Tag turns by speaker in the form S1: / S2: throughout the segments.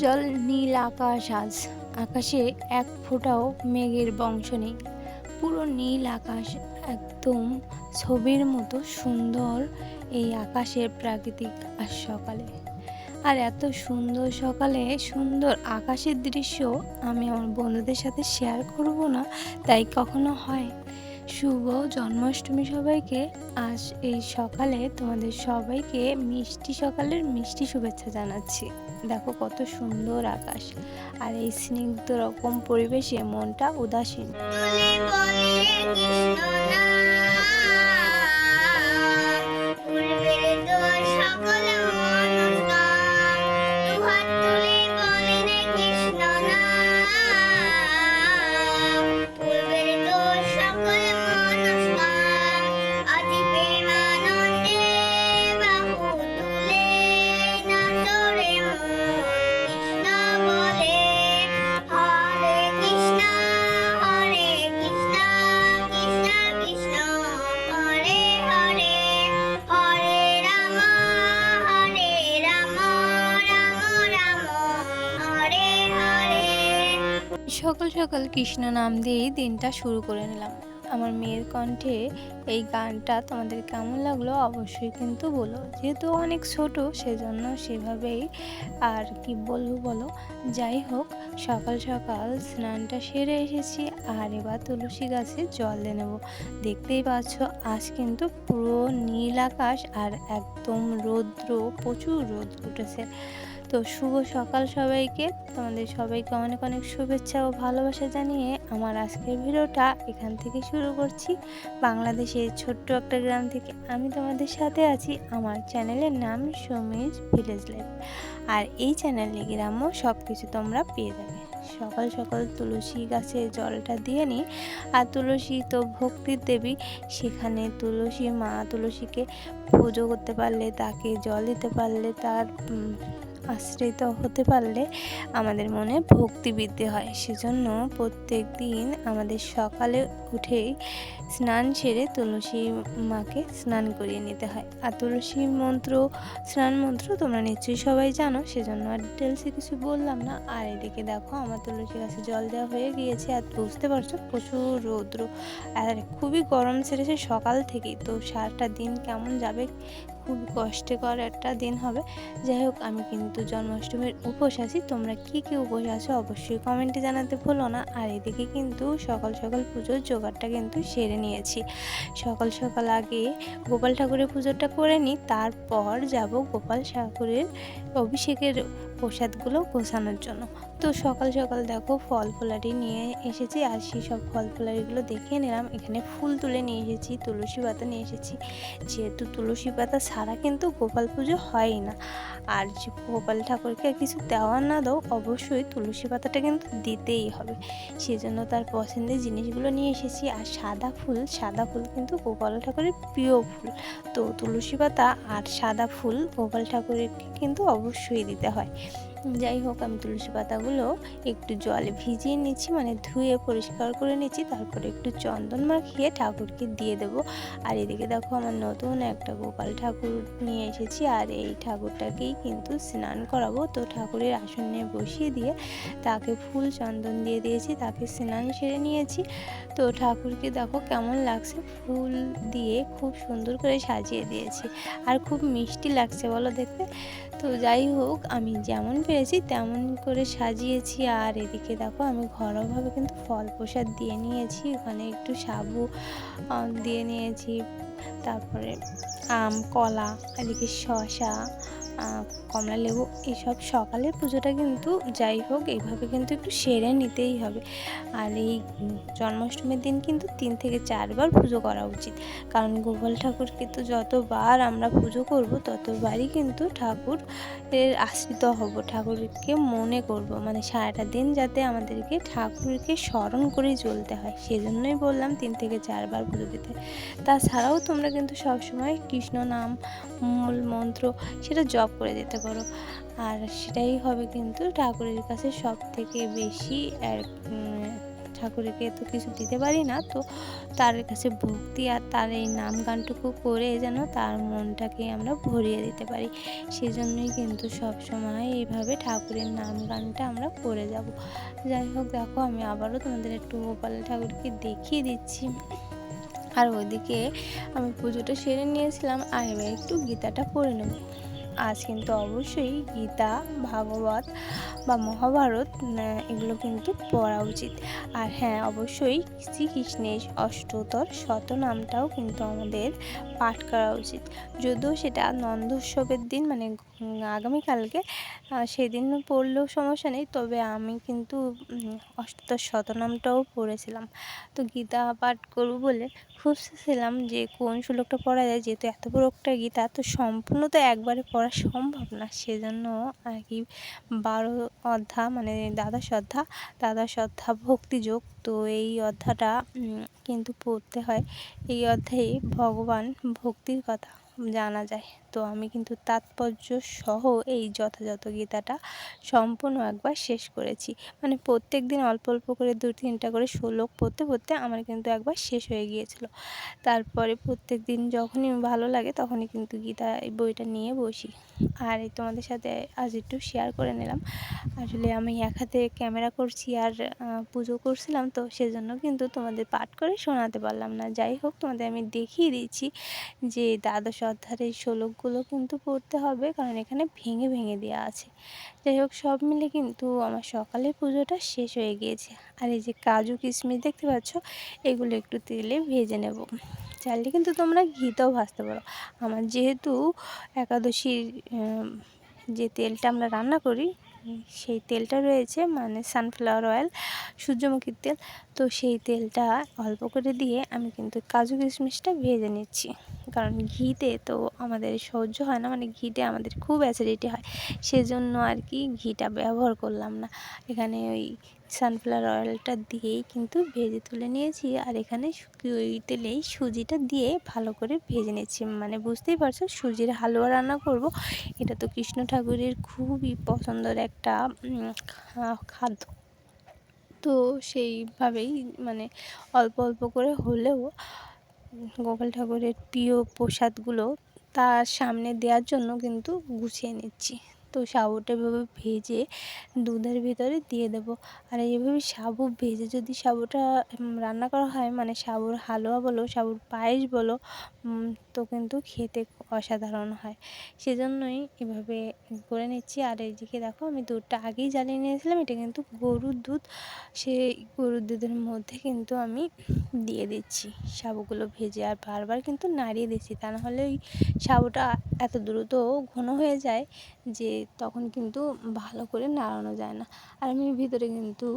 S1: উজ্জ্বল নীল আকাশ আজ। আকাশে এক ফোঁটাও মেঘের বংশ নেই। পুরো নীল আকাশ, একদম ছবির মতো সুন্দর এই আকাশের প্রাকৃতিক আজ সকালে। আর এত সুন্দর সকালে সুন্দর আকাশের দৃশ্য আমি আমার বন্ধুদের সাথে শেয়ার করব না, তাই কখনো হয়। শুভ জন্মাষ্টমী সবাইকে। আজ এই সকালে তোমাদের সবাইকে মিষ্টি সকালের মিষ্টি শুভেচ্ছা জানাচ্ছি। দেখো কত সুন্দর আকাশ, আর এই স্নিগ্ধ রকম পরিবেশে মনটা উদাসীন। সকাল সকাল কৃষ্ণ নাম দিয়েই দিনটা শুরু করে নিলাম। আমার মেয়ের কণ্ঠে এই গানটা তোমাদের কেমন লাগলো অবশ্যই কিন্তু বলো। যেহেতু অনেক ছোট সেজন্য সেভাবেই আর কি বলবো বলো। যাই হোক, সকাল সকাল স্নানটা সেরে এসেছি, আর এবার তুলসী গাছে জল দিয়ে নেবো। দেখতেই পাচ্ছ আজ কিন্তু পুরো নীল আকাশ, আর একদম রৌদ্র, প্রচুর রোদ উঠেছে। তো শুভ সকাল সবাইকে। তোমাদের সবাইকে অনেক অনেক শুভেচ্ছা ও ভালোবাসা জানিয়ে আমার আজকের ভিডিওটা এখান থেকে শুরু করছি। বাংলাদেশের ছোট্ট একটা গ্রাম থেকে আমি তোমাদের সাথে আছি। আমার চ্যানেলের নাম সমীর ভিলেজ লাইফ, আর এই চ্যানেলে গ্রাম্য সব কিছু তোমরা পেয়ে যাবে। সকাল সকাল তুলসী গাছে জলটা দিয়ে নিই। আর তুলসী তো ভক্তির দেবী, সেখানে তুলসী মা তুলসীকে পুজো করতে পারলে, তাকে জল দিতে পারলে, তার আশ্রিত হতে পারলে আমাদের মনে ভক্তি বৃদ্ধি হয়। সেজন্য প্রত্যেক দিন আমাদের সকালে উঠেই স্নান সেরে তুলসী মাকে স্নান করিয়ে নিতে হয়। আর তুলসী মন্ত্র, স্নান মন্ত্র তোমরা নিশ্চয়ই সবাই জানো, সেজন্য আর ডিটেলসে কিছু বললাম না। আর এদিকে দেখো আমার তুলসী গাছে জল দেওয়া হয়ে গিয়েছে। আর বুঝতে পারছো প্রচুর রৌদ্র, আর খুবই গরম ছেড়েছে সকাল থেকেই। তো সারাটা দিন কেমন যাবে, খুব কষ্টকর একটা দিন হবে। যাই হোক, আমি কিন্তু জন্মাষ্টমীর উপোস আছি। তোমরা কি কি উপোস আছো অবশ্যই কমেন্টে জানাতে ভুলো না। আর এদিকে কিন্তু সকাল সকাল পুজোর জোগাড়টা কিন্তু সেরে নিয়েছি। সকাল সকাল আগে গোপাল ঠাকুরের পুজোটা করে নিই, তারপর যাব গোপাল ঠাকুরের অভিষেকের প্রসাদগুলো গোছানোর জন্য। তো সকাল সকাল দেখো ফল ফুলারি নিয়ে এসেছি, আর সেই সব ফল ফুলারিগুলো দেখিয়ে নিলাম। এখানে ফুল তুলে নিয়ে এসেছি, তুলসী পাতা নিয়ে এসেছি। যেহেতু তুলসী পাতা ছাড়া কিন্তু গোপাল পুজো হয় না, আর যে গোপাল ঠাকুরকে কিছু দেওয়া না দাও অবশ্যই তুলসী পাতাটা কিন্তু দিতেই হবে। সেজন্য তার পছন্দের জিনিসগুলো নিয়ে এসেছি। আর সাদা ফুল কিন্তু গোপাল ঠাকুরের প্রিয় ফুল। তো তুলসী পাতা আর সাদা ফুল গোপাল ঠাকুরকে কিন্তু অবশ্যই দিতে হয়। যাই হোক, আমি তুলসী পাতাগুলো একটু জলে ভিজিয়ে নিচ্ছি, মানে ধুয়ে পরিষ্কার করে নিচ্ছি। তারপরে একটু চন্দন মাখিয়ে ঠাকুরকে দিয়ে দেবো। আর এদিকে দেখো আমার নতুন একটা গোপাল ঠাকুর নিয়ে এসেছি, আর এই ঠাকুরটাকেই কিন্তু স্নান করাবো। তো ঠাকুরের আসনে বসিয়ে দিয়ে তাকে ফুল চন্দন দিয়ে দিয়েছি, তাকে স্নান সেরে নিয়েছি। তো ঠাকুরকে দেখো কেমন লাগছে, ফুল দিয়ে খুব সুন্দর করে সাজিয়ে দিয়েছি, আর খুব মিষ্টি লাগছে বলো দেখতে। তো যাই হোক, আমি যেমন পেরেছি তেমন করে সাজিয়েছি। আর এদিকে দেখো আমি ঘরোয়াভাবে কিন্তু ফল প্রসাদ দিয়ে নিয়েছি। ওখানে একটু সাবু দিয়ে নিয়েছি, তারপরে আম, কলা, এদিকে শসা, কমলা লেবু, এইসব সকালের পুজোটা কিন্তু যাই হোক এইভাবে কিন্তু একটু সেরে নিতেই হবে। আর এই জন্মাষ্টমীর দিন কিন্তু 3 থেকে 4 বার পুজো করা উচিত, কারণ গোপাল ঠাকুরকে তো যতবার আমরা পুজো করব ততবারই কিন্তু ঠাকুরের আশ্রিত হব, ঠাকুরকে মনে করব। মানে সারাটা দিন যাতে আমাদেরকে ঠাকুরকে স্মরণ করেই চলতে হয়, সেজন্যই বললাম 3 থেকে 4 বার পুজো দিতে। তাছাড়াও তোমরা কিন্তু সবসময় কৃষ্ণ নাম, মূল মন্ত্র সেটা জপ করে যেতে পারো, আর সেটাই হবে কিন্তু ঠাকুরের কাছে সব থেকে বেশি ঠাকুরকে তো কিছু দিতে পারি না, তো তার কাছে ভক্তি আর তার এই নাম গানটুকু করে যেন তার মনটাকে আমরা ভরিয়ে দিতে পারি। সেজন্যই কিন্তু সবসময় এইভাবে ঠাকুরের নাম গানটা আমরা করে যাব। যাই হোক, দেখো আমি আবারও তোমাদের একটু গোপাল ঠাকুরকে দেখিয়ে দিচ্ছি। আর ওইদিকে আমি পুজোটা সেরে নিয়েছিলাম, আর এবার একটু গীতাটা পড়ে নেব। আজ কিন্তু অবশ্যই গীতা, ভাগবত বা মহাভারত এগুলো কিন্তু পড়া উচিত। আর হ্যাঁ, অবশ্যই শ্রীকৃষ্ণের অষ্টোত্তর শতনামটাও কিন্তু আমাদের পাঠ করা উচিত। যদিও সেটা নন্দোৎসবের দিন মানে আগামীকালকে, সেদিন পড়লেও সমস্যা নেই, তবে আমি কিন্তু অষ্টোত্তর শতনামটাও পড়েছিলাম। তো গীতা পাঠ করব বলে খুঁজতেছিলাম যে কোন শ্লোকটা পড়া যায়, যেহেতু এত বড় একটা গীতা তো সম্পূর্ণ তো একবারে পড়া সম্ভব না, সেজন্য আর কি 12 অধ্যায় মানে দ্বাদশ অধ্যায় ভক্তিযোগ, তো এই অধ্যায়টা কিন্তু পড়তে হয়। এই অধ্যায়ে ভগবান ভক্তির কথা জানা যায়। তো আমি কিন্তু তাৎপর্য সহ এই যথাযথ গীতাটা সম্পূর্ণ একবার শেষ করেছি। মানে প্রত্যেক দিন অল্প অল্প করে 2-3টা করে শ্লোক পড়তে পড়তে আমার কিন্তু একবার শেষ হয়ে গিয়েছিল। তারপরে প্রত্যেক দিন যখনই ভালো লাগে তখনই কিন্তু গীতা এই বইটা নিয়ে বসি। আর এই তোমাদের সাথে আজ একটু শেয়ার করে নিলাম। আসলে আমি এক হাতে ক্যামেরা করছি আর পুজো করছিলাম, তো সেজন্য কিন্তু তোমাদের পাঠ করে শোনাতে পারলাম না। যাই হোক, তোমাদের আমি দেখিয়ে দিচ্ছি যে দ্বাদশ অধ্যায়ের এই শ্লোকগুলো কিন্তু পড়তে হবে, কারণ এখানে ভেঙে ভেঙে দেওয়া আছে। যাই হোক, সব মিলে কিন্তু আমার সকালের পুজোটা শেষ হয়ে গিয়েছে। আর এই যে কাজু কিশমিশ দেখতে পাচ্ছ, এগুলো একটু তেলে ভেজে নেব। চাইলে কিন্তু তোমরা ঘিতেও ভাজতে পারো। আমার যেহেতু একাদশীর যে তেলটা আমরা রান্না করি সেই তেলটা রয়েছে, মানে সানফ্লাওয়ার অয়েল, সূর্যমুখীর তেল, তো সেই তেলটা অল্প করে দিয়ে আমি কিন্তু কাজু কিশমিশটা ভেজে নিচ্ছি। কারণ ঘিতে তো আমাদের সহ্য হয় না, মানে ঘিতে আমাদের খুব অ্যাসিডিটি হয়, সেজন্য আর কি ঘিটা ব্যবহার করলাম না। এখানে ওই সানফ্লাওয়ার অয়েলটা দিয়েই কিন্তু ভেজে তুলে নিয়েছি, আর এখানে ওই তেলেই সুজিটা দিয়ে ভালো করে ভেজে নিচ্ছি। মানে বুঝতেই পারছো, সুজির হালুয়া রান্না করব। এটা তো কৃষ্ণ ঠাকুরের খুবই পছন্দের একটা খাদ্য। তো সেইভাবেই মানে অল্প অল্প করে হলেও গোপাল ঠাকুরের প্রিয় প্রসাদগুলো তার সামনে দেওয়ার জন্য কিন্তু গুছিয়ে নিচ্ছি। তো সাবুটা এভাবে ভেজে দুধের ভিতরে দিয়ে দেবো। আর এইভাবে সাবু ভেজে যদি সাবুটা রান্না করা হয়, মানে সাবুর হালুয়া বলো, সাবুর পায়েস বলো, তো কিন্তু খেতে অসাধারণ হয়। সেজন্যই এভাবে করে নিচ্ছি। আর এইদিকে দেখো, আমি দুধটা আগেই জ্বালিয়ে নিয়েছিলাম, এটা কিন্তু গরুর দুধ। সেই গরুর দুধের মধ্যে কিন্তু আমি দিয়ে দিচ্ছি সাবুগুলো ভেজে, আর বারবার কিন্তু নাড়িয়ে দিচ্ছি, তা নাহলে ওই সাবুটা এত দ্রুত ঘন হয়ে যায় যে তখন কিন্তু ভালো করে নাড়ানো যায় না। আর আমি ভিতরে কিন্তু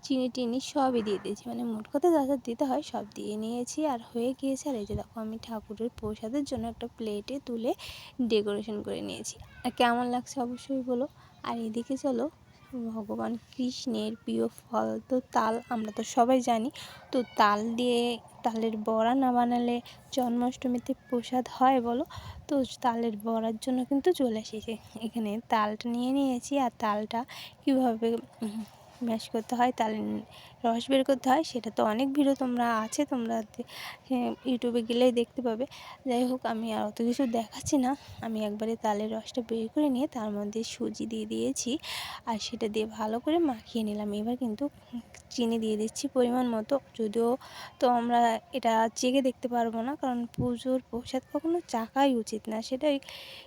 S1: চিনি টিনি সবই দিয়ে দিয়েছি, মানে মোট কথা যা যা দিতে হয় সব দিয়ে নিয়েছি, আর হয়ে গিয়েছে। আর এই যে দেখো, আমি ঠাকুরের প্রসাদের জন্য একটা প্লেটে তুলে ডেকোরেশন করে নিয়েছি। আর কেমন লাগছে অবশ্যই বলো। আর এদিকে চলো, ভগবান কৃষ্ণের প্রিয় ফল তো তাল, আমরা তো সবাই জানি। তো তাল দিয়ে তালের বড়া না বানালে জন্মাষ্টমীতে প্রসাদ হয় বলো। তো তালের বড়ার জন্য কিন্তু চলে এসেছি। এখানে তালটা নিয়ে নিয়েছি, আর তালটা কীভাবে ম্যাশ করতে হয়, তাল রস বের করতে হয়, সেটা তো অনেক ভিডিও তোমরা আছে, তোমরা ইউটিউবে গেলেই দেখতে পাবে। যাই হোক, আমি আর অত কিছু দেখাচ্ছি না। আমি একবারে তালের রসটা বের করে নিয়ে তার মধ্যে সুজি দিয়ে দিয়েছি, আর সেটা দিয়ে ভালো করে মাখিয়ে নিলাম। এবার কিন্তু চিনি দিয়ে দিচ্ছি পরিমাণ মতো, যদিও তো আমরা এটা চেখে দেখতে পারবো না, কারণ পুজোর প্রসাদ কখনো চাখাই উচিত না, সেটাই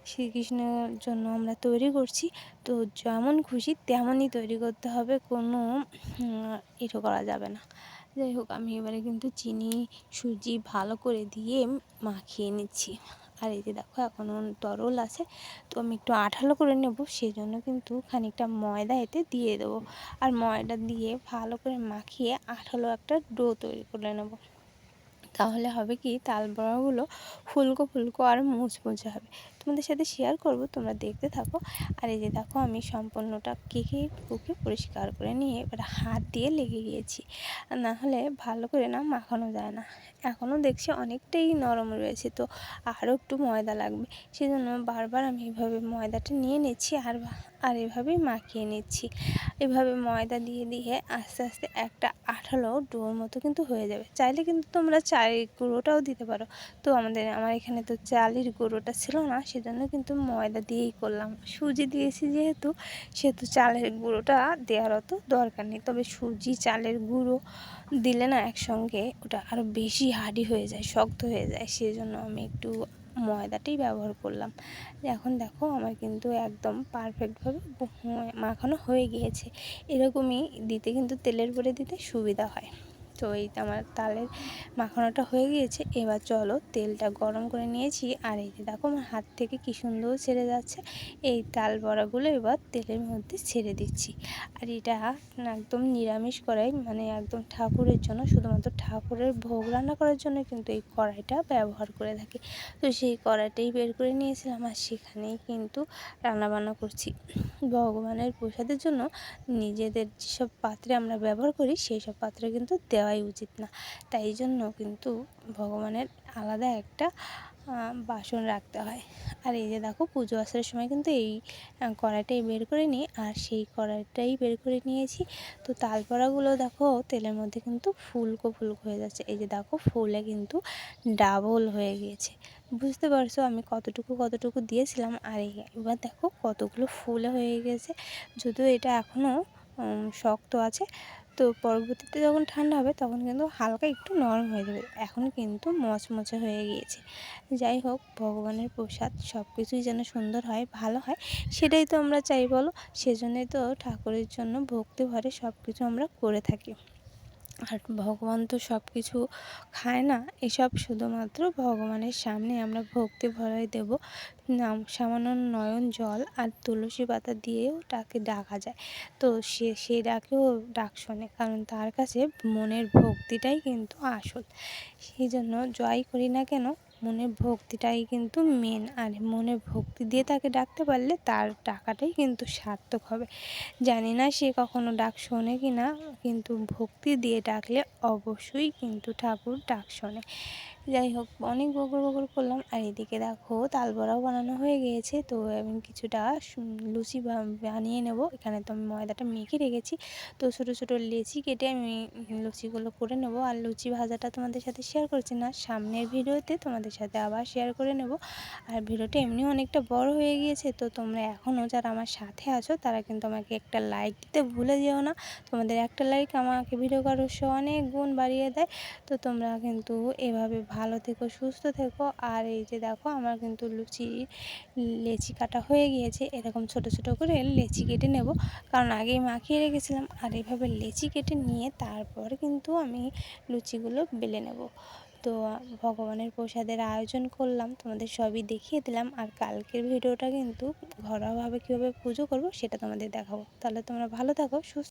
S1: শ্রীকৃষ্ণের জন্য আমরা তৈরি করছি। তো যেমন খুশি তেমনই তৈরি করতে হবে, কোনো এটো করা যাবে না। যাই হোক, আমি এবারে কিন্তু চিনি সুজি ভালো করে দিয়ে মাখিয়ে নিচ্ছি। আর এই যে দেখো, এখনও তরল আছে, তো আমি একটু আঠালো করে নেব, সেজন্য কিন্তু খানিকটা ময়দা এতে দিয়ে দেবো। আর ময়দা দিয়ে ভালো করে মাখিয়ে আঠালো একটা ডো তৈরি করে নেব। তাহলে হবে কি তাল বড়াগুলো ফুলকো ফুলকো আর মুচমুচে হবে। তোমাদের সাথে শেয়ার করব, তোমরা দেখতে থাকো। আর এই যে দেখো আমি সম্পূর্ণটা কেকে কুকে পরিষ্কার করে নিয়ে এবার হাত দিয়ে লেগে গিয়েছি, না হলে ভালো করে না মাখানো যায় না। এখনও দেখছি অনেকটাই নরম রয়েছে, তো আরও একটু ময়দা লাগবে। সেজন্য বারবার আমি এভাবে ময়দাটা নিয়ে নিচ্ছি আর আর এভাবেই মাখিয়ে নিচ্ছি। এভাবে ময়দা দিয়ে দিয়ে আস্তে আস্তে একটা আঠালো ডোর মতো কিন্তু হয়ে যাবে। চাইলে কিন্তু তোমরা চালের গুঁড়োটাও দিতে পারো। তো আমার এখানে তো চালের গুঁড়োটা ছিল না, সেজন্য কিন্তু ময়দা দিয়েই করলাম। সুজি দিয়েছি যেহেতু, সেহেতু চালের গুঁড়োটা দেওয়ার অত দরকার নেই। তবে সুজি চালের গুঁড়ো দিলে না একসঙ্গে ওটা আরও বেশি হার্ডি হয়ে যায়, শক্ত হয়ে যায়। সেজন্য আমি একটু ময়দাটাই ব্যবহার করলাম। এখন দেখো আমার কিন্তু একদম পারফেক্টভাবে মাখানো হয়ে গিয়েছে। এরকমই দিতে কিন্তু তেলের উপরে দিতে সুবিধা হয়। তো এই আমার তালের মাখানোটা হয়ে গিয়েছে। এবার চলো তেলটা গরম করে নিয়েছি, আর এই যে দেখো আমার হাত থেকে কী সুন্দর ছেড়ে যাচ্ছে। এই তাল বড়াগুলো এবার তেলের মধ্যে ছেড়ে দিচ্ছি। আর এটা একদম নিরামিষ কড়াই, মানে একদম ঠাকুরের জন্য, শুধুমাত্র ঠাকুরের ভোগ রান্না করার জন্য কিন্তু এই কড়াইটা ব্যবহার করে থাকি। তো সেই কড়াইটাই বের করে নিয়েছিলাম, আর সেখানেই কিন্তু রান্নাবান্না করছি। ভগবানের প্রসাদের জন্য নিজেদের যেসব পাত্রে আমরা ব্যবহার করি সেই সব পাত্রে কিন্তু দেওয়াই উচিত না। তাই জন্য কিন্তু ভগবানের আলাদা একটা বাসন রাখতে হয়। আর এই যে দেখো পুজো আসার সময় কিন্তু এই কড়াইটাই বের করে নিই, আর সেই কড়াইটাই বের করে নিয়েছি। তো তালবড়াগুলো দেখো তেলের মধ্যে কিন্তু ফুলকো ফুলকো হয়ে যাচ্ছে। এই যে দেখো ফুলে কিন্তু ডাবল হয়ে গিয়েছে। বুঝতে পারছো আমি কতটুকু দিয়েছিলাম, আর এবার দেখো কতগুলো ফুলে হয়ে গেছে। যদিও এটা এখনও শক্ত আছে, তো পরবর্তীতে যখন ঠান্ডা হবে তখন কিন্তু হালকা একটু নরম হয়ে যাবে। এখন কিন্তু মচমচে হয়ে গিয়েছে। যাই হোক, ভগবানের প্রসাদ সব কিছুই যেন সুন্দর হয়, ভালো হয়, সেটাই তো আমরা চাই বলো। সেজন্যই তো ঠাকুরের জন্য ভক্তি ভরে সব কিছু আমরা করে থাকি। আর ভগবান তো সব কিছু খায় না, এসব শুধুমাত্র ভগবানের সামনে আমরা ভক্তি ভরে দেব। নাম সামান্য নয়ন জল আর তুলসী পাতা দিয়েও তাকে ডাকা যায়। তো সে ডাকেও ডাক শোনে, কারণ তার কাছে মনের ভক্তিটাই কিন্তু আসল। সেই জন্য জয় করি না কেন, মনের ভক্তিটাই কিন্তু মেন। আর মনের ভক্তি দিয়ে তাকে ডাকতে পারলে তার ডাকাটাই কিন্তু সার্থক হবে। জানি না সে কখনো ডাক শোনে কি না, কিন্তু ভক্তি দিয়ে ডাকলে অবশ্যই কিন্তু ঠাকুর ডাক শোনে। যাই হোক, অনেক বকর করলাম। আর এদিকে দেখো তাল বড়াও বানানো হয়ে গিয়েছে। তো আমি কিছুটা লুচি বানিয়ে নেব। এখানে তো আমি ময়দাটা মেখে রেখেছি, তো ছোটো ছোটো লেচি কেটে আমি লুচিগুলো করে নেব। আর লুচি ভাজাটা তোমাদের সাথে শেয়ার করছি না, সামনের ভিডিওতে তোমাদের সাথে আবার শেয়ার করে নেব। আর ভিডিওটা এমনি অনেকটা বড় হয়ে গিয়েছে, তো তোমরা এখনও যারা আমার সাথে আছো তারা কিন্তু আমাকে একটা লাইক দিতে ভুলে যেও না। তোমাদের একটা লাইক আমাকে ভিডিও করার উৎসাহ অনেক গুণ বাড়িয়ে দেয়। তো তোমরা কিন্তু এভাবে ভালো থেকো, সুস্থ থেকো। আর এই যে দেখো আমার কিন্তু লেচি কাটা হয়ে গিয়েছে। এরকম ছোট ছোট করে লেচি কেটে নেব, কারণ আগেই মাখিয়ে রেখেছিলাম। আর এভাবে লেচি কেটে নিয়ে তারপর কিন্তু আমি লুচিগুলো বেলে নেব। তো ভগবানের প্রসাদের আয়োজন করলাম, তোমাদের সবই দেখিয়ে দিলাম। আর কালকের ভিডিওটা কিন্তু ঘরোয়াভাবে কীভাবে পুজো করব সেটা তোমাদের দেখাবো। তাহলে তোমরা ভালো থাকো, সুস্থ